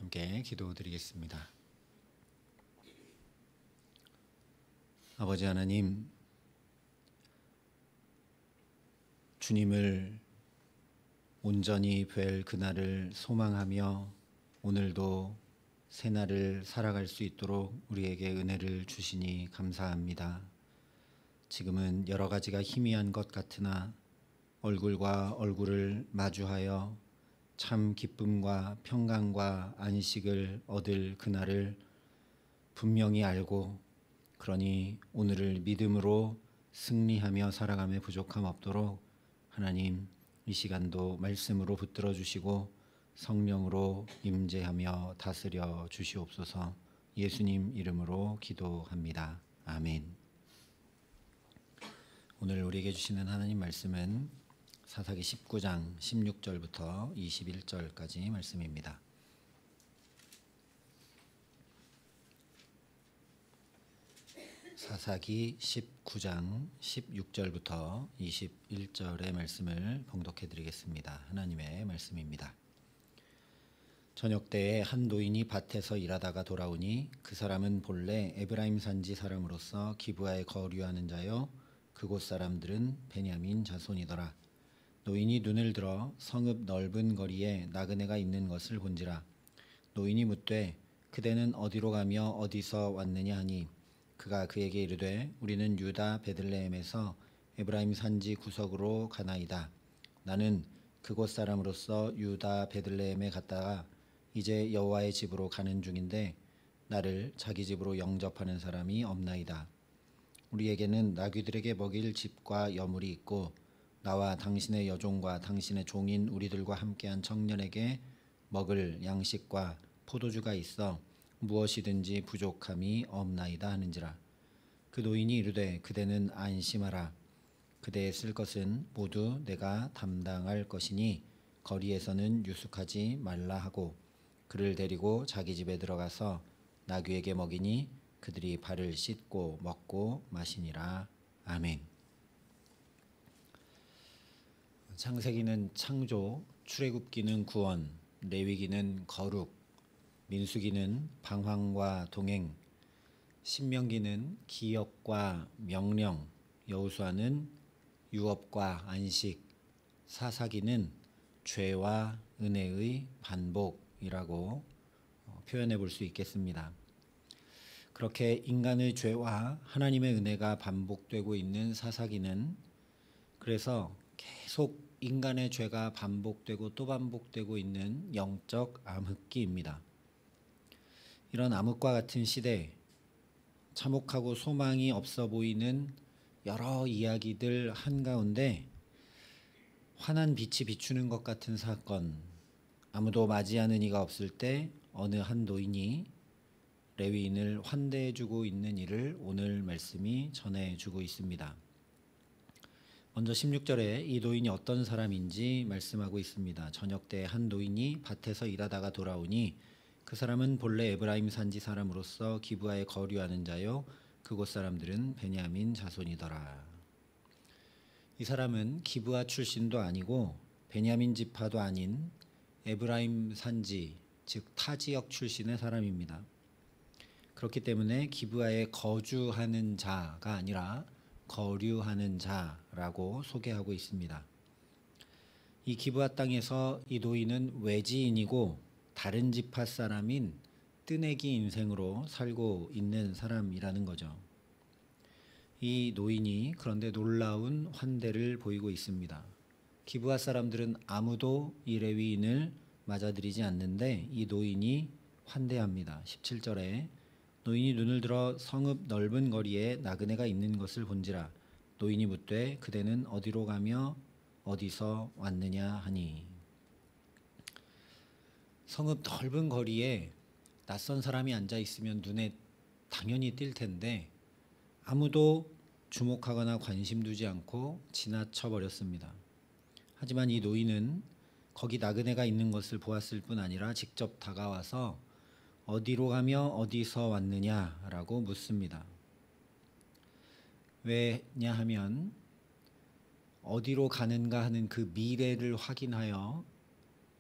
함께 기도드리겠습니다. 아버지 하나님, 주님을 온전히 뵐 그날을 소망하며 오늘도 새날을 살아갈 수 있도록 우리에게 은혜를 주시니 감사합니다. 지금은 여러 가지가 희미한 것 같으나 얼굴과 얼굴을 마주하여 참 기쁨과 평강과 안식을 얻을 그날을 분명히 알고, 그러니 오늘을 믿음으로 승리하며 살아감에 부족함 없도록 하나님, 이 시간도 말씀으로 붙들어 주시고 성령으로 임재하며 다스려 주시옵소서. 예수님 이름으로 기도합니다. 아멘. 오늘 우리에게 주시는 하나님 말씀은 사사기 19장 16절부터 21절까지 말씀입니다. 사사기 19장 16절부터 21절의 말씀을 봉독해 드리겠습니다. 하나님의 말씀입니다. 저녁 때에 한 노인이 밭에서 일하다가 돌아오니 그 사람은 본래 에브라임 산지 사람으로서 기브아에 거류하는 자요 그곳 사람들은 베냐민 자손이더라. 노인이 눈을 들어 성읍 넓은 거리에 나그네가 있는 것을 본지라. 노인이 묻되 그대는 어디로 가며 어디서 왔느냐 하니 그가 그에게 이르되 우리는 유다 베들레헴에서 에브라임 산지 구석으로 가나이다. 나는 그곳 사람으로서 유다 베들레헴에 갔다가 이제 여호와의 집으로 가는 중인데 나를 자기 집으로 영접하는 사람이 없나이다. 우리에게는 나귀들에게 먹일 집과 여물이 있고 나와 당신의 여종과 당신의 종인 우리들과 함께한 청년에게 먹을 양식과 포도주가 있어 무엇이든지 부족함이 없나이다 하는지라. 그 노인이 이르되 그대는 안심하라. 그대의 쓸 것은 모두 내가 담당할 것이니 거리에서는 유숙하지 말라 하고 그를 데리고 자기 집에 들어가서 나귀에게 먹이니 그들이 발을 씻고 먹고 마시니라. 아멘. 창세기는 창조, 출애굽기는 구원, 레위기는 거룩, 민수기는 방황과 동행, 신명기는 기업과 명령, 여호수아는 유업과 안식, 사사기는 죄와 은혜의 반복이라고 표현해 볼 수 있겠습니다. 그렇게 인간의 죄와 하나님의 은혜가 반복되고 있는 사사기는 그래서 계속 인간의 죄가 반복되고 또 반복되고 있는 영적 암흑기입니다. 이런 암흑과 같은 시대, 참혹하고 소망이 없어 보이는 여러 이야기들 한가운데 환한 빛이 비추는 것 같은 사건, 아무도 맞이하는 이가 없을 때 어느 한 노인이 레위인을 환대해주고 있는 일을 오늘 말씀이 전해주고 있습니다. 먼저 16절에 이 노인이 어떤 사람인지 말씀하고 있습니다. 저녁 때 한 노인이 밭에서 일하다가 돌아오니 그 사람은 본래 에브라임 산지 사람으로서 기브아에 거류하는 자요 그곳 사람들은 베냐민 자손이더라. 이 사람은 기브아 출신도 아니고 베냐민 지파도 아닌 에브라임 산지, 즉 타 지역 출신의 사람입니다. 그렇기 때문에 기브아에 거주하는 자가 아니라 거류하는 자라고 소개하고 있습니다. 이 기브아 땅에서 이 노인은 외지인이고 다른 지파 사람인 뜨내기 인생으로 살고 있는 사람이라는 거죠. 이 노인이 그런데 놀라운 환대를 보이고 있습니다. 기브아 사람들은 아무도 이 레위인을 맞아들이지 않는데 이 노인이 환대합니다. 17절에 노인이 눈을 들어 성읍 넓은 거리에 나그네가 있는 것을 본지라. 노인이 묻되 그대는 어디로 가며 어디서 왔느냐 하니. 성읍 넓은 거리에 낯선 사람이 앉아 있으면 눈에 당연히 띌 텐데 아무도 주목하거나 관심 두지 않고 지나쳐 버렸습니다. 하지만 이 노인은 거기 나그네가 있는 것을 보았을 뿐 아니라 직접 다가와서 어디로 가며 어디서 왔느냐라고 묻습니다. 왜냐하면 어디로 가는가 하는 그 미래를 확인하여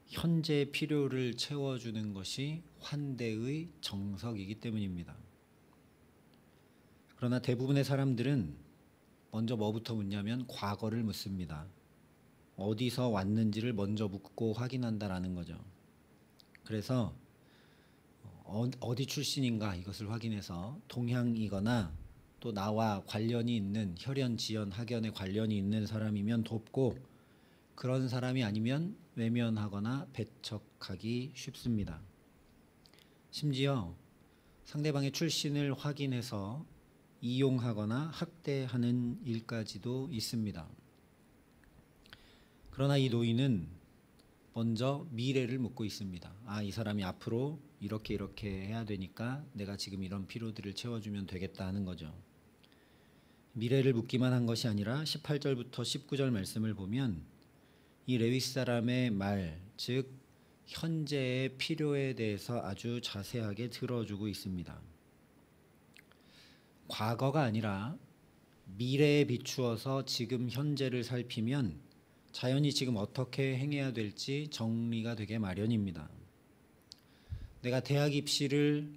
현재 필요를 채워주는 것이 환대의 정석이기 때문입니다. 그러나 대부분의 사람들은 먼저 뭐부터 묻냐면 과거를 묻습니다. 어디서 왔는지를 먼저 묻고 확인한다라는 거죠. 그래서 어디 출신인가 이것을 확인해서 동향이거나 또 나와 관련이 있는 혈연, 지연, 학연에 관련이 있는 사람이면 돕고, 그런 사람이 아니면 외면하거나 배척하기 쉽습니다. 심지어 상대방의 출신을 확인해서 이용하거나 학대하는 일까지도 있습니다. 그러나 이 노인은 먼저 미래를 묻고 있습니다. 이 사람이 앞으로 이렇게 해야 되니까 내가 지금 이런 필요들을 채워주면 되겠다 하는 거죠. 미래를 묻기만 한 것이 아니라 18절부터 19절 말씀을 보면 이 레위 사람의 말, 즉 현재의 필요에 대해서 아주 자세하게 들어주고 있습니다. 과거가 아니라 미래에 비추어서 지금 현재를 살피면 자연히 지금 어떻게 행해야 될지 정리가 되게 마련입니다. 내가 대학 입시를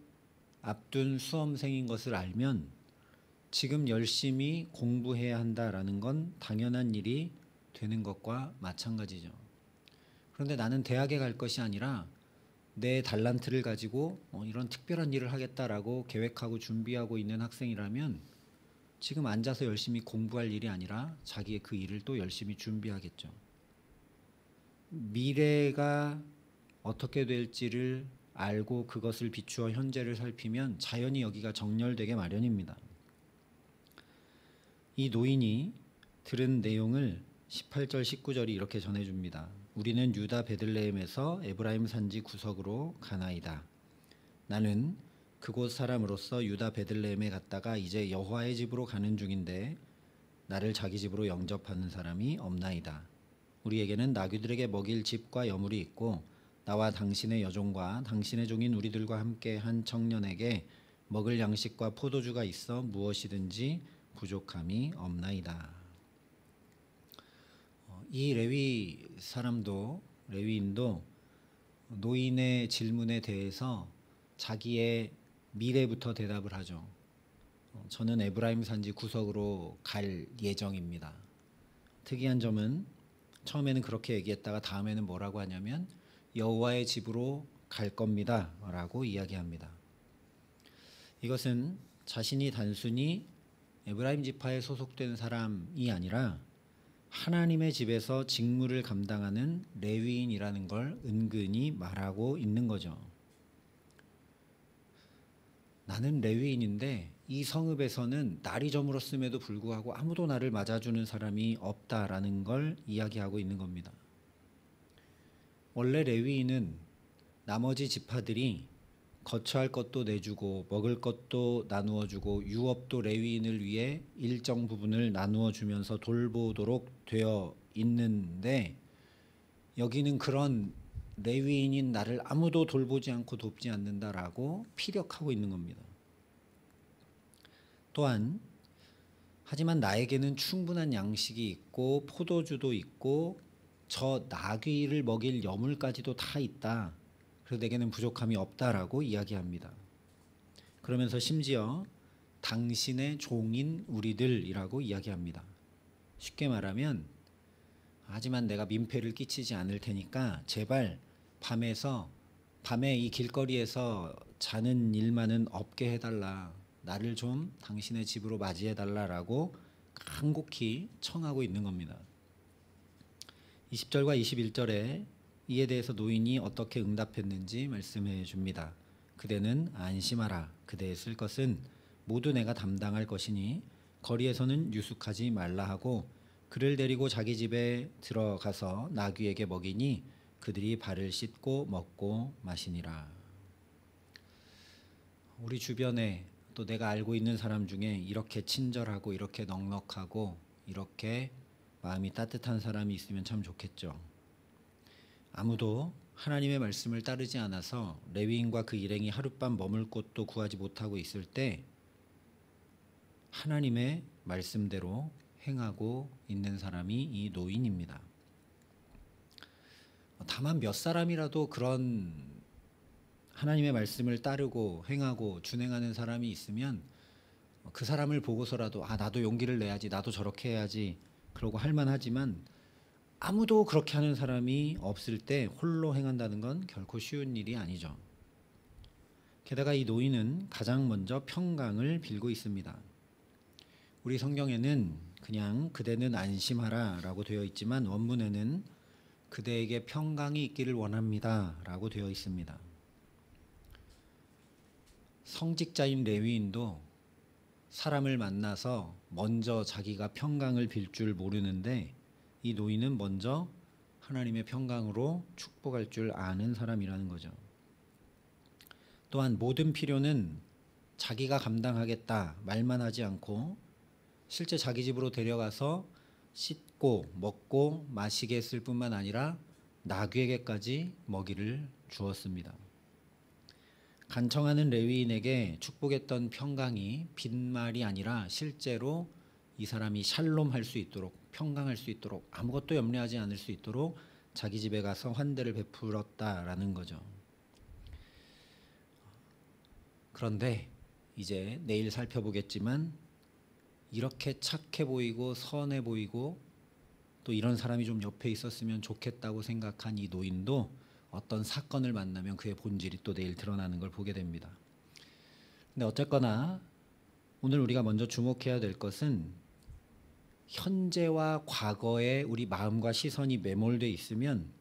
앞둔 수험생인 것을 알면 지금 열심히 공부해야 한다라는 건 당연한 일이 되는 것과 마찬가지죠. 그런데 나는 대학에 갈 것이 아니라 내 달란트를 가지고 이런 특별한 일을 하겠다라고 계획하고 준비하고 있는 학생이라면 지금 앉아서 열심히 공부할 일이 아니라 자기의 그 일을 또 열심히 준비하겠죠. 미래가 어떻게 될지를 알고 그것을 비추어 현재를 살피면 자연히 여기가 정렬되게 마련입니다. 이 노인이 들은 내용을 18절 19절이 이렇게 전해줍니다. 우리는 유다 베들레헴에서 에브라임 산지 구석으로 가나이다. 나는 그곳 사람으로서 유다 베들레헴에 갔다가 이제 여호와의 집으로 가는 중인데 나를 자기 집으로 영접하는 사람이 없나이다. 우리에게는 나귀들에게 먹일 집과 여물이 있고 나와 당신의 여종과 당신의 종인 우리들과 함께 한 청년에게 먹을 양식과 포도주가 있어 무엇이든지 부족함이 없나이다. 이 레위인도 노인의 질문에 대해서 자기의 미래부터 대답을 하죠. 저는 에브라임 산지 구석으로 갈 예정입니다. 특이한 점은 처음에는 그렇게 얘기했다가 다음에는 뭐라고 하냐면 여호와의 집으로 갈 겁니다 라고 이야기합니다. 이것은 자신이 단순히 에브라임 지파에 소속된 사람이 아니라 하나님의 집에서 직무를 감당하는 레위인이라는 걸 은근히 말하고 있는 거죠. 나는 레위인인데 이 성읍에서는 날이 저물었음에도 불구하고 아무도 나를 맞아주는 사람이 없다라는 걸 이야기하고 있는 겁니다. 원래 레위인은 나머지 지파들이 거처할 것도 내주고 먹을 것도 나누어 주고 유업도 레위인을 위해 일정 부분을 나누어 주면서 돌보도록 되어 있는데 여기는 그런 레위인인 나를 아무도 돌보지 않고 돕지 않는다라고 피력하고 있는 겁니다. 또한 하지만 나에게는 충분한 양식이 있고 포도주도 있고 저 나귀를 먹일 여물까지도 다 있다. 그래서 내게는 부족함이 없다라고 이야기합니다. 그러면서 심지어 당신의 종인 우리들이라고 이야기합니다. 쉽게 말하면 하지만 내가 민폐를 끼치지 않을 테니까 제발 밤에 이 길거리에서 자는 일만은 없게 해달라. 나를 좀 당신의 집으로 맞이해달라라고 간곡히 청하고 있는 겁니다. 20절과 21절에 이에 대해서 노인이 어떻게 응답했는지 말씀해 줍니다. 그대는 안심하라. 그대의 쓸 것은 모두 내가 담당할 것이니 거리에서는 유숙하지 말라 하고 그를 데리고 자기 집에 들어가서 나귀에게 먹이니 그들이 발을 씻고 먹고 마시니라. 우리 주변에 또 내가 알고 있는 사람 중에 이렇게 친절하고 이렇게 넉넉하고 이렇게 마음이 따뜻한 사람이 있으면 참 좋겠죠. 아무도 하나님의 말씀을 따르지 않아서 레위인과 그 일행이 하룻밤 머물 곳도 구하지 못하고 있을 때 하나님의 말씀대로 행하고 있는 사람이 이 노인입니다. 다만 몇 사람이라도 그런 하나님의 말씀을 따르고 행하고 준행하는 사람이 있으면 그 사람을 보고서라도 나도 용기를 내야지, 나도 저렇게 해야지 그러고 할 만하지만, 아무도 그렇게 하는 사람이 없을 때 홀로 행한다는 건 결코 쉬운 일이 아니죠. 게다가 이 노인은 가장 먼저 평강을 빌고 있습니다. 우리 성경에는 그냥 그대는 안심하라 라고 되어 있지만 원문에는 그대에게 평강이 있기를 원합니다 라고 되어 있습니다. 성직자인 레위인도 사람을 만나서 먼저 자기가 평강을 빌 줄 모르는데, 이 노인은 먼저 하나님의 평강으로 축복할 줄 아는 사람이라는 거죠. 또한 모든 필요는 자기가 감당하겠다 말만 하지 않고 실제 자기 집으로 데려가서 씻고 먹고 마시게 했을 뿐만 아니라 나귀에게까지 먹이를 주었습니다. 간청하는 레위인에게 축복했던 평강이 빈말이 아니라 실제로 이 사람이 샬롬할 수 있도록, 평강할 수 있도록, 아무것도 염려하지 않을 수 있도록 자기 집에 가서 환대를 베풀었다라는 거죠. 그런데 이제 내일 살펴보겠지만 이렇게 착해 보이고 선해 보이고 또 이런 사람이 좀 옆에 있었으면 좋겠다고 생각한 이 노인도 어떤 사건을 만나면 그의 본질이 또 내일 드러나는 걸 보게 됩니다. 근데 어쨌거나 오늘 우리가 먼저 주목해야 될 것은 현재와 과거에 우리 마음과 시선이 매몰되어 있으면,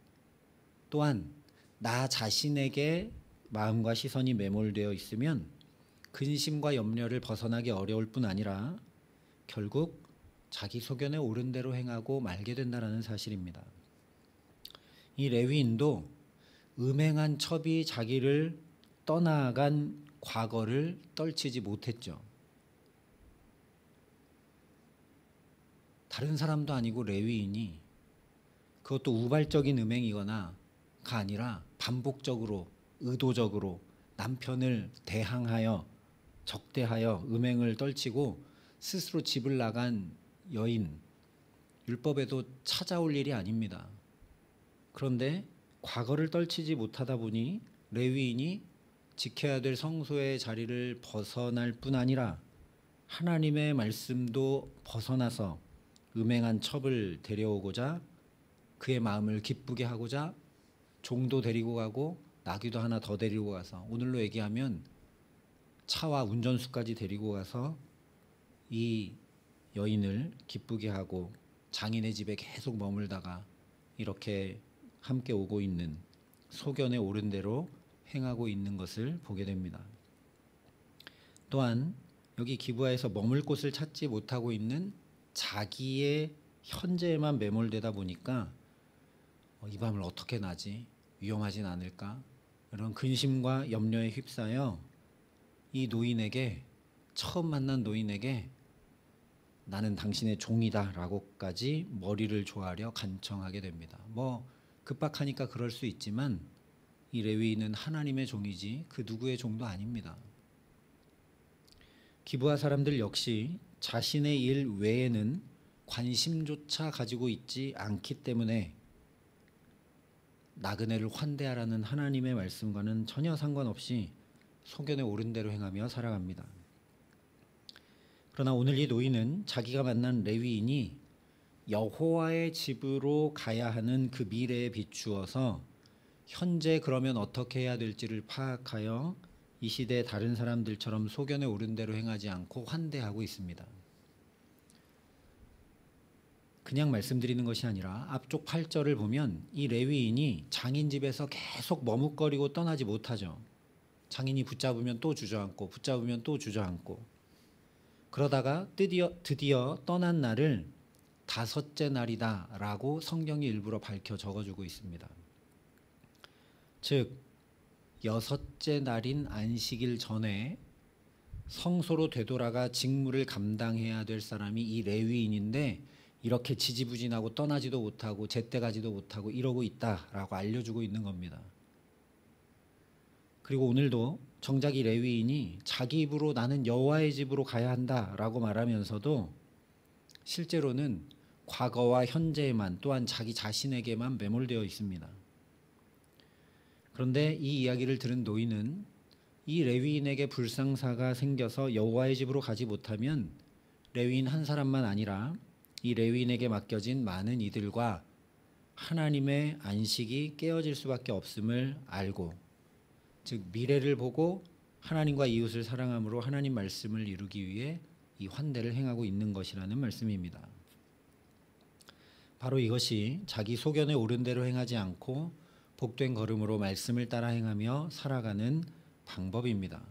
또한 나 자신에게 마음과 시선이 매몰되어 있으면 근심과 염려를 벗어나기 어려울 뿐 아니라 결국 자기 소견에 옳은 대로 행하고 말게 된다는 사실입니다. 이 레위인도 음행한 첩이 자기를 떠나간 과거를 떨치지 못했죠. 다른 사람도 아니고 레위인이, 그것도 우발적인 음행이거나가 아니라 반복적으로 의도적으로 남편을 대항하여 적대하여 음행을 떨치고 스스로 집을 나간 여인, 율법에도 찾아올 일이 아닙니다. 그런데 과거를 떨치지 못하다 보니 레위인이 지켜야 될 성소의 자리를 벗어날 뿐 아니라 하나님의 말씀도 벗어나서 음행한 첩을 데려오고자, 그의 마음을 기쁘게 하고자 종도 데리고 가고 나귀도 하나 더 데리고 가서, 오늘로 얘기하면 차와 운전수까지 데리고 가서 이 여인을 기쁘게 하고 장인의 집에 계속 머물다가 이렇게 함께 오고 있는, 소견에 옳은 대로 행하고 있는 것을 보게 됩니다. 또한 여기 기브아에서 머물 곳을 찾지 못하고 있는 자기의 현재에만 매몰되다 보니까 이 밤을 어떻게 나지? 위험하진 않을까? 이런 근심과 염려에 휩싸여 이 노인에게, 처음 만난 노인에게 나는 당신의 종이다 라고까지 머리를 조아려 간청하게 됩니다. 급박하니까 그럴 수 있지만 이 레위인은 하나님의 종이지 그 누구의 종도 아닙니다. 기브아 사람들 역시 자신의 일 외에는 관심조차 가지고 있지 않기 때문에 나그네를 환대하라는 하나님의 말씀과는 전혀 상관없이 소견에 옳은 대로 행하며 살아갑니다. 그러나 오늘 이 노인은 자기가 만난 레위인이 여호와의 집으로 가야 하는 그 미래에 비추어서 현재 그러면 어떻게 해야 될지를 파악하여 이 시대의 다른 사람들처럼 소견에 옳은 대로 행하지 않고 환대하고 있습니다. 그냥 말씀드리는 것이 아니라 앞쪽 8절을 보면 이 레위인이 장인 집에서 계속 머뭇거리고 떠나지 못하죠. 장인이 붙잡으면 또 주저앉고 붙잡으면 또 주저앉고, 그러다가 드디어 떠난 날을 다섯째 날이다 라고 성경이 일부러 밝혀 적어주고 있습니다. 즉 여섯째 날인 안식일 전에 성소로 되돌아가 직무를 감당해야 될 사람이 이 레위인인데, 이렇게 지지부진하고 떠나지도 못하고 제때 가지도 못하고 이러고 있다라고 알려주고 있는 겁니다. 그리고 오늘도 정작 이 레위인이 자기 입으로 나는 여호와의 집으로 가야 한다라고 말하면서도 실제로는 과거와 현재에만, 또한 자기 자신에게만 매몰되어 있습니다. 그런데 이 이야기를 들은 노인은 이 레위인에게 불상사가 생겨서 여호와의 집으로 가지 못하면 레위인 한 사람만 아니라 이 레위인에게 맡겨진 많은 이들과 하나님의 안식이 깨어질 수밖에 없음을 알고, 즉 미래를 보고 하나님과 이웃을 사랑함으로 하나님 말씀을 이루기 위해 이 환대를 행하고 있는 것이라는 말씀입니다. 바로 이것이 자기 소견에 옳은 대로 행하지 않고 복된 걸음으로 말씀을 따라 행하며 살아가는 방법입니다.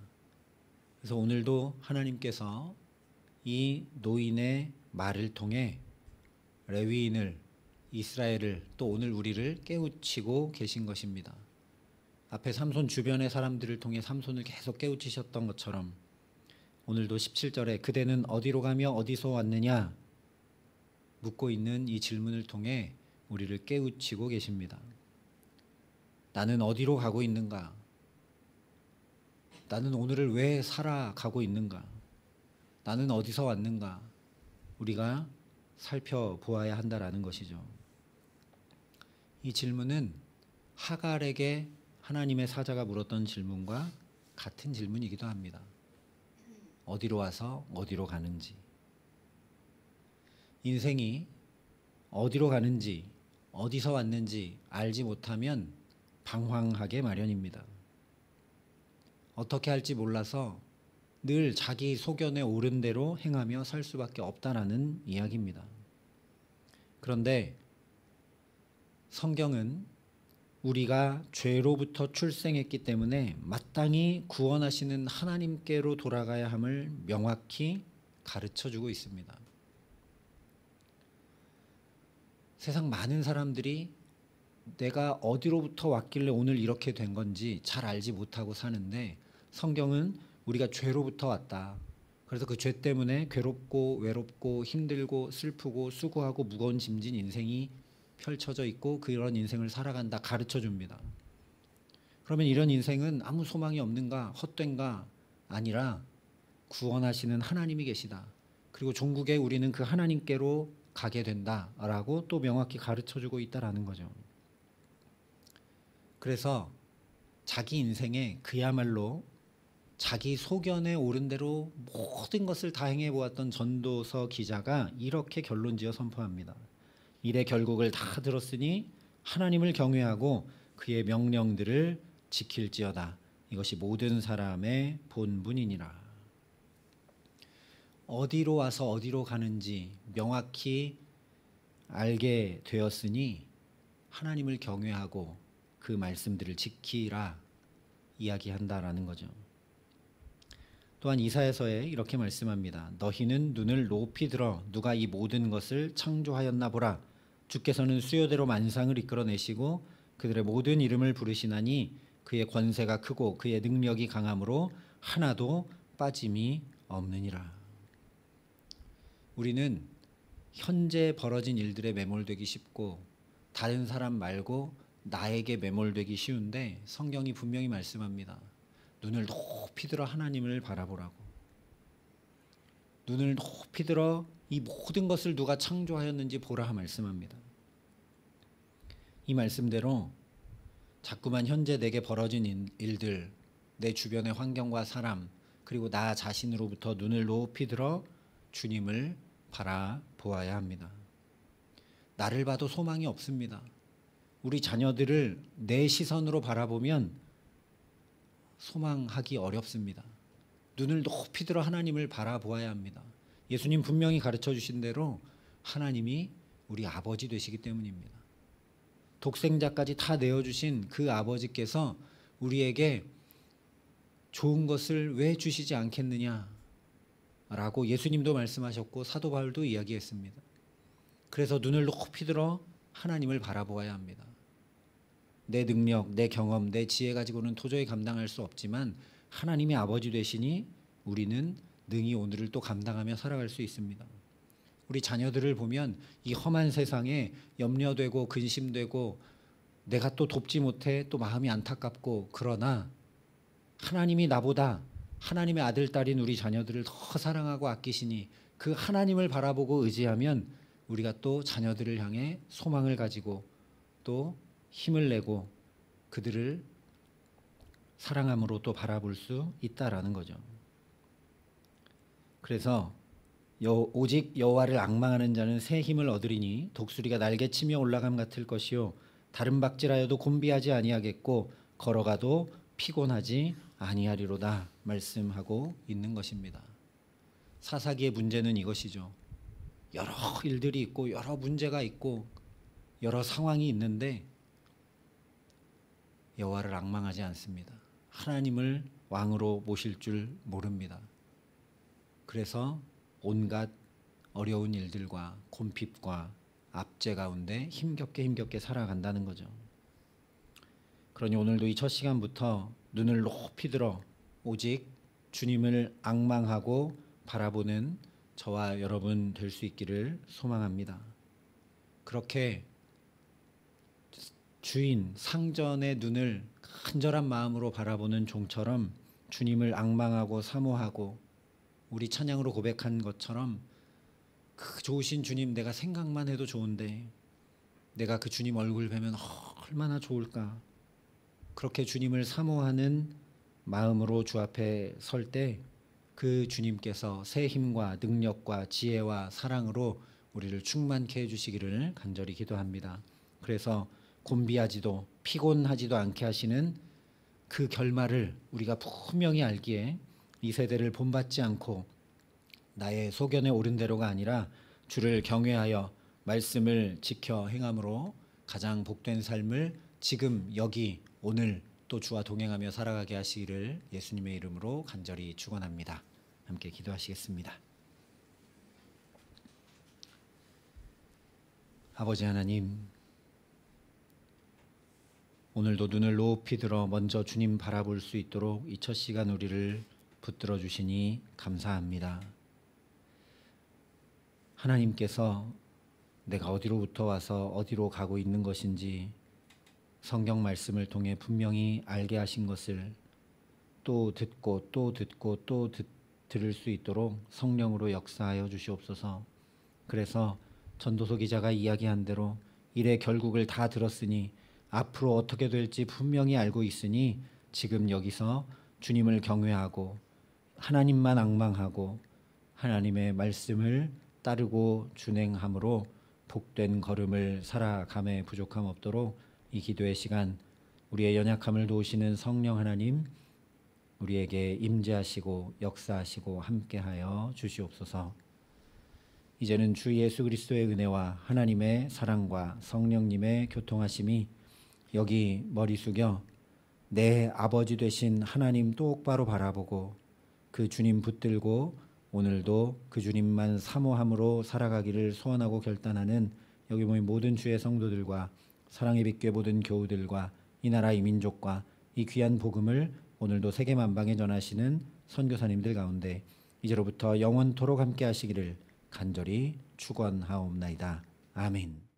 그래서 오늘도 하나님께서 이 노인의 말을 통해 레위인을, 이스라엘을, 또 오늘 우리를 깨우치고 계신 것입니다. 앞에 삼손 주변의 사람들을 통해 삼손을 계속 깨우치셨던 것처럼 오늘도 17절에 그대는 어디로 가며 어디서 왔느냐 묻고 있는 이 질문을 통해 우리를 깨우치고 계십니다. 나는 어디로 가고 있는가? 나는 오늘을 왜 살아가고 있는가? 나는 어디서 왔는가? 우리가 살펴보아야 한다라는 것이죠. 이 질문은 하갈에게 하나님의 사자가 물었던 질문과 같은 질문이기도 합니다. 어디로 와서 어디로 가는지. 인생이 어디로 가는지, 어디서 왔는지 알지 못하면 방황하게 마련입니다. 어떻게 할지 몰라서 늘 자기 소견에 옳은 대로 행하며 살 수밖에 없다라는 이야기입니다. 그런데 성경은 우리가 죄로부터 출생했기 때문에 마땅히 구원하시는 하나님께로 돌아가야 함을 명확히 가르쳐주고 있습니다. 세상 많은 사람들이 내가 어디로부터 왔길래 오늘 이렇게 된 건지 잘 알지 못하고 사는데, 성경은 우리가 죄로부터 왔다. 그래서 그 죄 때문에 괴롭고 외롭고 힘들고 슬프고 수고하고 무거운 짐진 인생이 펼쳐져 있고 그런 인생을 살아간다 가르쳐 줍니다. 그러면 이런 인생은 아무 소망이 없는가, 헛된가? 아니라 구원하시는 하나님이 계시다. 그리고 종국에 우리는 그 하나님께로 가게 된다라고 또 명확히 가르쳐 주고 있다라는 거죠. 그래서 자기 인생에 그야말로 자기 소견에 옳은 대로 모든 것을 다 행해 보았던 전도서 기자가 이렇게 결론지어 선포합니다. 일의 결국을 다 들었으니 하나님을 경외하고 그의 명령들을 지킬지어다. 이것이 모든 사람의 본분이니라. 어디로 와서 어디로 가는지 명확히 알게 되었으니 하나님을 경외하고 그 말씀들을 지키라 이야기한다라는 거죠. 또한 이사야서에 이렇게 말씀합니다. 너희는 눈을 높이 들어 누가 이 모든 것을 창조하였나 보라. 주께서는 수요대로 만상을 이끌어내시고 그들의 모든 이름을 부르시나니 그의 권세가 크고 그의 능력이 강함으로 하나도 빠짐이 없느니라. 우리는 현재 벌어진 일들에 매몰되기 쉽고 다른 사람 말고 나에게 매몰되기 쉬운데, 성경이 분명히 말씀합니다. 눈을 높이 들어 하나님을 바라보라고. 눈을 높이 들어 이 모든 것을 누가 창조하였는지 보라 말씀합니다. 이 말씀대로 자꾸만 현재 내게 벌어진 일들, 내 주변의 환경과 사람, 그리고 나 자신으로부터 눈을 높이 들어 주님을 바라보아야 합니다. 나를 봐도 소망이 없습니다. 우리 자녀들을 내 시선으로 바라보면 소망하기 어렵습니다. 눈을 높이 들어 하나님을 바라보아야 합니다. 예수님 분명히 가르쳐 주신 대로 하나님이 우리 아버지 되시기 때문입니다. 독생자까지 다 내어주신 그 아버지께서 우리에게 좋은 것을 왜 주시지 않겠느냐 라고 예수님도 말씀하셨고 사도 바울도 이야기했습니다. 그래서 눈을 높이 들어 하나님을 바라보아야 합니다. 내 능력, 내 경험, 내 지혜 가지고는 도저히 감당할 수 없지만 하나님이 아버지 되시니 우리는 능히 오늘을 또 감당하며 살아갈 수 있습니다. 우리 자녀들을 보면 이 험한 세상에 염려되고 근심되고 내가 또 돕지 못해 또 마음이 안타깝고, 그러나 하나님이 나보다 하나님의 아들, 딸인 우리 자녀들을 더 사랑하고 아끼시니 그 하나님을 바라보고 의지하면 우리가 또 자녀들을 향해 소망을 가지고 또 힘을 내고 그들을 사랑함으로 또 바라볼 수 있다라는 거죠. 그래서 오직 여호와를 앙망하는 자는 새 힘을 얻으리니 독수리가 날개치며 올라감 같을 것이요 다른 박질하여도 곤비하지 아니하겠고 걸어가도 피곤하지 아니하리로다 말씀하고 있는 것입니다. 사사기의 문제는 이것이죠. 여러 일들이 있고 여러 문제가 있고 여러 상황이 있는데 여호와를 앙망하지 않습니다. 하나님을 왕으로 모실 줄 모릅니다. 그래서 온갖 어려운 일들과 곤핍과 압제 가운데 힘겹게 살아간다는 거죠. 그러니 오늘도 이 첫 시간부터 눈을 높이 들어 오직 주님을 앙망하고 바라보는 저와 여러분 될 수 있기를 소망합니다. 그렇게 주인 상전의 눈을 간절한 마음으로 바라보는 종처럼 주님을 앙망하고 사모하고 우리 찬양으로 고백한 것처럼 그 좋으신 주님 내가 생각만 해도 좋은데 내가 그 주님 얼굴 뵈면 얼마나 좋을까. 그렇게 주님을 사모하는 마음으로 주 앞에 설 때 그 주님께서 새 힘과 능력과 지혜와 사랑으로 우리를 충만케 해주시기를 간절히 기도합니다. 그래서 곤비하지도 피곤하지도 않게 하시는 그 결말을 우리가 분명히 알기에 이 세대를 본받지 않고 나의 소견에 옳은 대로가 아니라 주를 경외하여 말씀을 지켜 행함으로 가장 복된 삶을 지금 여기 오늘 또 주와 동행하며 살아가게 하시기를 예수님의 이름으로 간절히 축원합니다. 함께 기도하시겠습니다. 아버지 하나님, 오늘도 눈을 높이 들어 먼저 주님 바라볼 수 있도록 이 첫 시간 우리를 붙들어 주시니 감사합니다. 하나님께서 내가 어디로부터 와서 어디로 가고 있는 것인지 성경 말씀을 통해 분명히 알게 하신 것을 또 듣고 들을 수 있도록 성령으로 역사하여 주시옵소서. 그래서 전도서 기자가 이야기한 대로 일의 결국을 다 들었으니 앞으로 어떻게 될지 분명히 알고 있으니 지금 여기서 주님을 경외하고 하나님만 앙망하고 하나님의 말씀을 따르고 준행함으로 복된 걸음을 살아감에 부족함 없도록 이 기도의 시간 우리의 연약함을 도우시는 성령 하나님 우리에게 임재하시고 역사하시고 함께하여 주시옵소서. 이제는 주 예수 그리스도의 은혜와 하나님의 사랑과 성령님의 교통하심이 여기 머리 숙여 내 아버지 되신 하나님 똑바로 바라보고 그 주님 붙들고 오늘도 그 주님만 사모함으로 살아가기를 소원하고 결단하는 여기 모인 모든 주의 성도들과 사랑의 빛교회 모든 교우들과 이 나라 이 민족과 이 귀한 복음을 오늘도 세계 만방에 전하시는 선교사님들 가운데 이제로부터 영원토록 함께 하시기를 간절히 축원하옵나이다. 아멘.